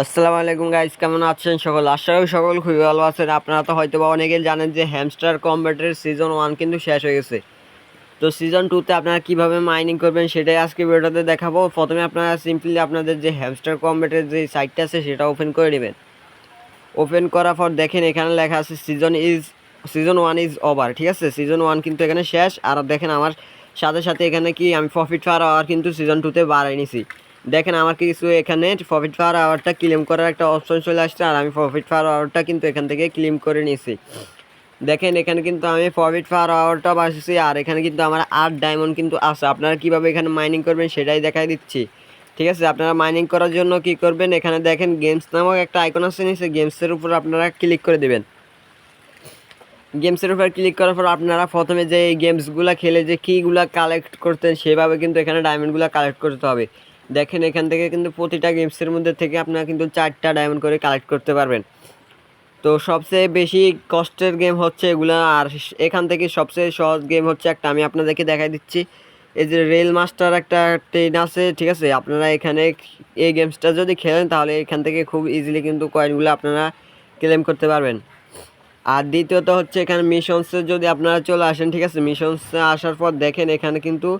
আসসালামু আলাইকুম গাইস, কেমন আছেন সকল? আশা করি সকল খুবই ভালো আছেন। আপনারা তো হয়তো বা অনেকেই জানেন যে হ্যামস্টার কম্ব্যাটের সিজন 1 কিন্তু শেষ হয়ে গেছে। তো সিজন 2 তে আপনারা কিভাবে মাইনিং করবেন সেটাই আজকে ভিডিওতে দেখাবো। প্রথমে আপনারা সিম্পলি আপনাদের যে হ্যামস্টার কম্ব্যাটের যে সাইটটা আছে সেটা ওপেন করে নেবেন। ওপেন করার পর দেখেন এখানে লেখা আছে সিজন 1 ইজ ওভার। ঠিক আছে, সিজন 1 কিন্তু এখানে শেষ। আর দেখেন আমার সাথে সাথে এখানে কি আমি প্রফিট পার আওয়ার কিন্তু সিজন 2 তে বাড়াই নিছি। দেখেন আমার কিছু এখানে প্রফিট পার আওয়ারটা ক্লেম করার একটা অপশন চলে আসছে, আর আমি প্রফিট পার আওয়ারটা কিন্তু এখান থেকে ক্লেম করে নিয়েছি। দেখেন এখানে কিন্তু আমি প্রফিট পার আওয়ারটা বাড়ছি, আর এখানে কিন্তু আমার 8 ডায়মন্ড কিন্তু আছে। আপনারা কীভাবে এখানে মাইনিং করবেন সেটাই দেখাই দিচ্ছি। ঠিক আছে, আপনারা মাইনিং করার জন্য কি করবেন, এখানে দেখেন গেমস নামক একটা আইকন আছে নিচে, গেমসের উপর আপনারা ক্লিক করে দেবেন। গেমসের উপর ক্লিক করার পর আপনারা প্রথমে যে গেমসগুলো খেলে যে কীগুলো কালেক্ট করতেন সেভাবে কিন্তু এখানে ডায়মন্ডগুলো কালেক্ট করতে হবে। দেখেন এখান থেকে কিন্তু প্রতিটা গেমসের মধ্যে থেকে আপনারা কিন্তু 4টা ডায়মন্ড করে কালেক্ট করতে পারবেন। তো সবচেয়ে বেশি কষ্টের গেম হচ্ছে এগুলো, আর এখান থেকে সবচেয়ে সহজ গেম হচ্ছে একটা, আমি আপনাদেরকে দেখাই দিচ্ছি। এই যে রেল মাস্টার একটা ট্রেন আছে, ঠিক আছে, আপনারা এখানে এই গেমসটা যদি খেলেন তাহলে এখান থেকে খুব ইজিলি কিন্তু কয়েনগুলো আপনারা ক্লেম করতে পারবেন। আর দ্বিতীয়ত হচ্ছে এখানে মিশনসে যদি আপনারা চলে আসেন, ঠিক আছে, মিশনসে আসার পর দেখেন এখানে কিন্তু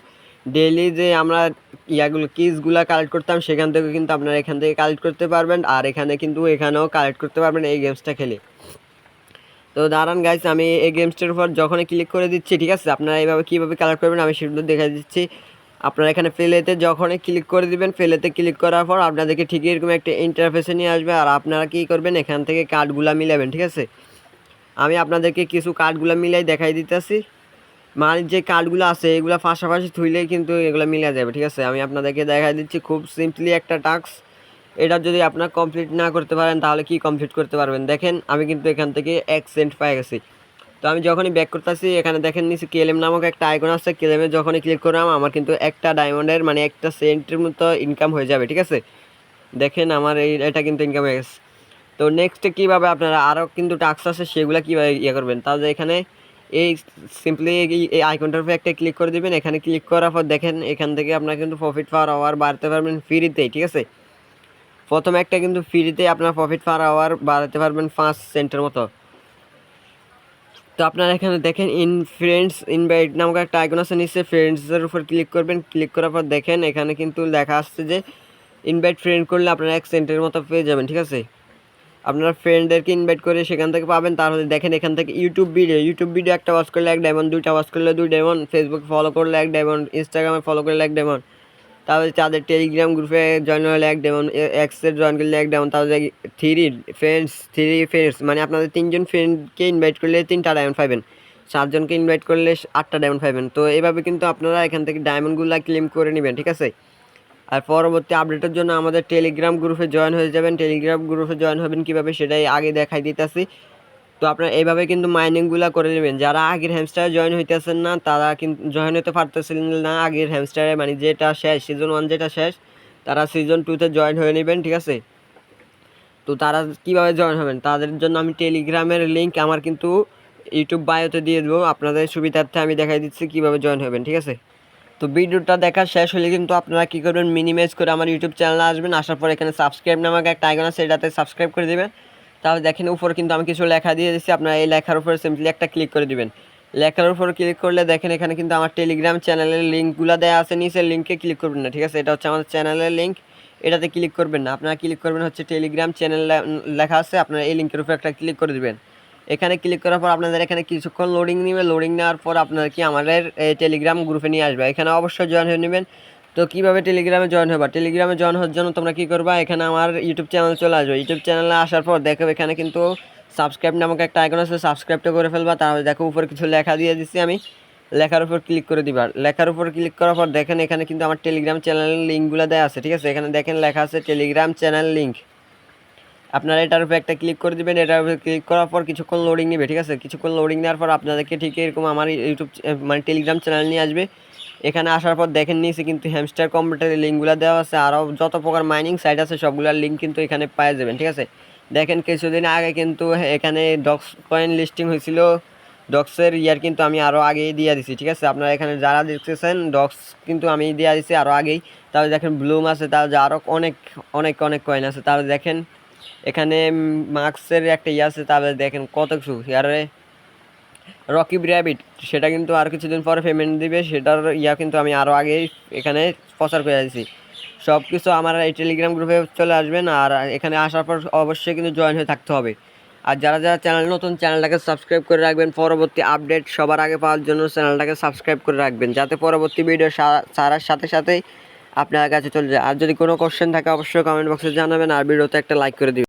ডেইলি যে আমরা কিজগুলো কালেক্ট করতাম সেখান থেকে কিন্তু আপনারা এখান থেকে কালেক্ট করতে পারবেন, আর এখানেও কালেক্ট করতে পারবেন এই গেমসটা খেলে। তো দাঁড়ান গাইস, আমি এই গেমসটার উপর যখনই ক্লিক করে দিচ্ছি, ঠিক আছে, আপনারা এইভাবে কীভাবে কালেক্ট করবেন আমি সেগুলো দেখা দিচ্ছি। আপনারা এখানে প্লেতে যখনই ক্লিক করে দিবেন, প্লেতে ক্লিক করার পর আপনাদেরকে ঠিক এরকম একটা ইন্টারফেসে নিয়ে আসবে, আর আপনারা কী করবেন এখান থেকে কার্ডগুলো মিলাবেন। ঠিক আছে, আমি আপনাদেরকে কিছু কার্ডগুলো মিলাই দেখাই দিতেছি। মানে যে কার্ডগুলো আছে এগুলো পাশাপাশি থুইলেই কিন্তু এগুলো মিলে যাবে। ঠিক আছে, আমি আপনাদেরকে দেখাই দিচ্ছি খুব সিম্পলি একটা টাস্ক। এটা যদি আপনার কমপ্লিট না করতে পারেন তাহলে কি কমপ্লিট করতে পারবেন। দেখেন আমি কিন্তু এখান থেকে 1 সেন্ট পেয়ে গেছি। তো আমি যখনই ব্যাক করতেছি এখানে দেখেন নিচে কেলেম নামক একটা আইকন আছে, কেলেমে যখনই ক্লিক করলাম আমার কিন্তু একটা ডায়মন্ডের মানে 1 সেন্টের মতো ইনকাম হয়ে যাবে। ঠিক আছে, দেখেন আমার এটা কিন্তু ইনকাম হয়ে গেছে। তো নেক্সটে কীভাবে আপনারা আরও কিন্তু টাস্ক আছে সেগুলো কীভাবে করবেন, তাহলে এখানে এই সিম্পলি এই আইকনটার উপর একটা ক্লিক করে দেবেন। এখানে ক্লিক করার পর দেখেন এখান থেকে আপনারা কিন্তু প্রফিট পার আওয়ার বাড়তে পারবেন ফ্রিতেই। ঠিক আছে, প্রথমে একটা কিন্তু ফ্রিতে আপনার প্রফিট পার আওয়ার বাড়াতে পারবেন 5 সেন্টের মতো। তো আপনারা এখানে দেখেন ফ্রেন্ডস ইনভাইট নামক একটা আইকন আছে নিচে, ফ্রেন্ডসের উপর ক্লিক করবেন। ক্লিক করার পর দেখেন এখানে কিন্তু লেখা আসছে যে ইনভাইট ফ্রেন্ড করলে আপনারা 1 সেন্টের মতো পেয়ে যাবেন। ঠিক আছে, আপনার ফ্রেন্ডদেরকে ইনভাইট করে সেখান থেকে পাবেন। তাহলে দেখেন এখান থেকে ইউটিউব ভিডিও একটা ওয়াচ করলে 1 ডায়মন্ড, 2টা ওয়াচ করলে 2 ডায়মন্ড, ফেসবুক ফলো করলে 1 ডায়মন্ড, ইনস্টাগ্রামে ফলো করলে 1 ডায়মন্ড, তাহলে তাদের টেলিগ্রাম গ্রুপে জয়েন হলে 1 ডায়মন্ড, এক্সের জয়েন করলে 1 ডায়মন্ড, তাহলে থ্রি ফ্রেন্ডস মানে আপনাদের 3জন ফ্রেন্ডকে ইনভাইট করলে 3টা ডায়মন্ড পাবেন, 7জনকে ইনভাইট করলে 8টা ডায়মন্ড পাবেন। তো এইভাবে কিন্তু আপনারা এখান থেকে ডায়মন্ডগুলো ক্লেম করে নেবেন। ঠিক আছে, আর পরবর্তী আপডেটের জন্য আমাদের টেলিগ্রাম গ্রুপে জয়েন হয়ে যাবেন। টেলিগ্রাম গ্রুপে জয়েন হবেন কীভাবে সেটাই আগে দেখাই দিতেছি। তো আপনারা এইভাবে কিন্তু মাইনিংগুলো করে নেবেন। যারা আগের হ্যামস্টারে জয়েন হইতেছেন না তারা কিন্তু জয়েন হতে পারতেছিলেন না আগের হ্যামস্টারে, মানে যেটা শেষ সিজন 1 যেটা শেষ, তারা সিজন 2তে জয়েন হয়ে নেবেন। ঠিক আছে, তো তারা কীভাবে জয়েন হবেন তাদের জন্য আমি টেলিগ্রামের লিঙ্ক আমার কিন্তু ইউটিউব বায়োতে দিয়ে দেবো, আপনাদের সুবিধার্থে আমি দেখাই দিচ্ছি কীভাবে জয়েন হবেন। ঠিক আছে, তো ভিডিওটা দেখা শেষ হলে কিন্তু আপনারা কী করবেন, মিনিমাইজ করে আমার ইউটিউব চ্যানেলে আসবেন। আসার পর এখানে সাবস্ক্রাইব নামক একটা আইকন আছে, এটাতে সাবস্ক্রাইব করে দেবেন। তাহলে দেখেন উপরে কিন্তু আমি কিছু লেখা দিয়ে দিচ্ছি, আপনারা এই লেখার উপরে সিম্পলি একটা ক্লিক করে দিবেন। লেখার উপর ক্লিক করলে দেখেন এখানে কিন্তু আমার টেলিগ্রাম চ্যানেলের লিঙ্কগুলো দেওয়া আছে, নিচের লিঙ্কে ক্লিক করবেন না। ঠিক আছে, এটা হচ্ছে আমাদের চ্যানেলের লিঙ্ক, এটাতে ক্লিক করবেন না। আপনারা ক্লিক করবেন হচ্ছে টেলিগ্রাম চ্যানেল লেখা আছে, আপনারা এই লিঙ্কের উপর একটা ক্লিক করে দেবেন। এখানে ক্লিক করার পর আপনাদের এখানে কিছুক্ষণ লোডিং নেবে, লোডিং নেওয়ার পর আপনারা কি আমাদের টেলিগ্রাম গ্রুপে নিয়ে আসবে। এখানে অবশ্যই জয়েন হয়ে নেবেন। তো কীভাবে টেলিগ্রামে জয়েন হবা, টেলিগ্রামে জয়েন হওয়ার জন্য তোমরা কী করবা, এখানে আমার ইউটিউব চ্যানেল চলে আসবে। ইউটিউব চ্যানেলে আসার পর দেখো এখানে কিন্তু সাবস্ক্রাইব নামক একটা আইকন আছে, সাবস্ক্রাইবটা করে ফেলবা। তাহলে দেখো উপরে কিছু লেখা দিয়ে দিচ্ছি আমি, লেখার উপর ক্লিক করে দিবা। লেখার উপর ক্লিক করার পর দেখেন এখানে কিন্তু আমার টেলিগ্রাম চ্যানেলের লিঙ্কগুলো দেওয়া আছে। ঠিক আছে, এখানে দেখেন লেখা আছে টেলিগ্রাম চ্যানেল লিঙ্ক, আপনারা এটার উপরে একটা ক্লিক করে দেবেন। এটার উপরে ক্লিক করার পর কিছুক্ষণ লোডিং নেবে। ঠিক আছে, কিছুক্ষণ লোডিং নেওয়ার পর আপনাদেরকে ঠিক এরকম আমার ইউটিউব মানে টেলিগ্রাম চ্যানেল নিয়ে আসবে। এখানে আসার পর দেখেন নিচে কিন্তু হ্যামস্টার কম্পিউটারের লিঙ্কগুলো দেওয়া আছে, আরও যত প্রকার মাইনিং সাইট আছে সবগুলোর লিঙ্ক কিন্তু এখানে পেয়ে যাবেন। ঠিক আছে, দেখেন কিছুদিন আগে কিন্তু এখানে ডক্স কয়েন লিস্টিং হয়েছিল ডক্সের ইয়ার কিন্তু আমি আরও আগেই দিয়ে দিছি, ঠিক আছে। আপনারা এখানে যারা দেখতেছেন ডক্স কিন্তু আমি দিয়ে দিছি আরও আগেই। তাহলে দেখেন ব্লুম আছে, তাহলে আরও অনেক অনেক অনেক কয়েন আছে। তাহলে দেখেন এখানে মার্কসের একটা ইয়ে আছে, তাহলে দেখেন কত কিছু। আরে রকি র্যাবিট সেটা কিন্তু আর কিছুদিন পরে পেমেন্ট দিবে, সেটার ইয়া কিন্তু আমি আরও আগেই এখানে প্রচার করে দিয়েছি। সব কিছু আমার এই টেলিগ্রাম গ্রুপে চলে আসবেন, আর এখানে আসার পর অবশ্যই কিন্তু জয়েন হয়ে থাকতে হবে। আর যারা যারা চ্যানেল নতুন, চ্যানেলটাকে সাবস্ক্রাইব করে রাখবেন, পরবর্তী আপডেট সবার আগে পাওয়ার জন্য চ্যানেলটাকে সাবস্ক্রাইব করে রাখবেন, যাতে পরবর্তী ভিডিও ছাড়ার সাথে সাথেই আপনার কাছে চলে যায়। আর যদি কোনো কোশ্চেন থাকে অবশ্যই কমেন্ট বক্সে জানাবেন, আর ভিডিওতে একটা লাইক করে দিবেন।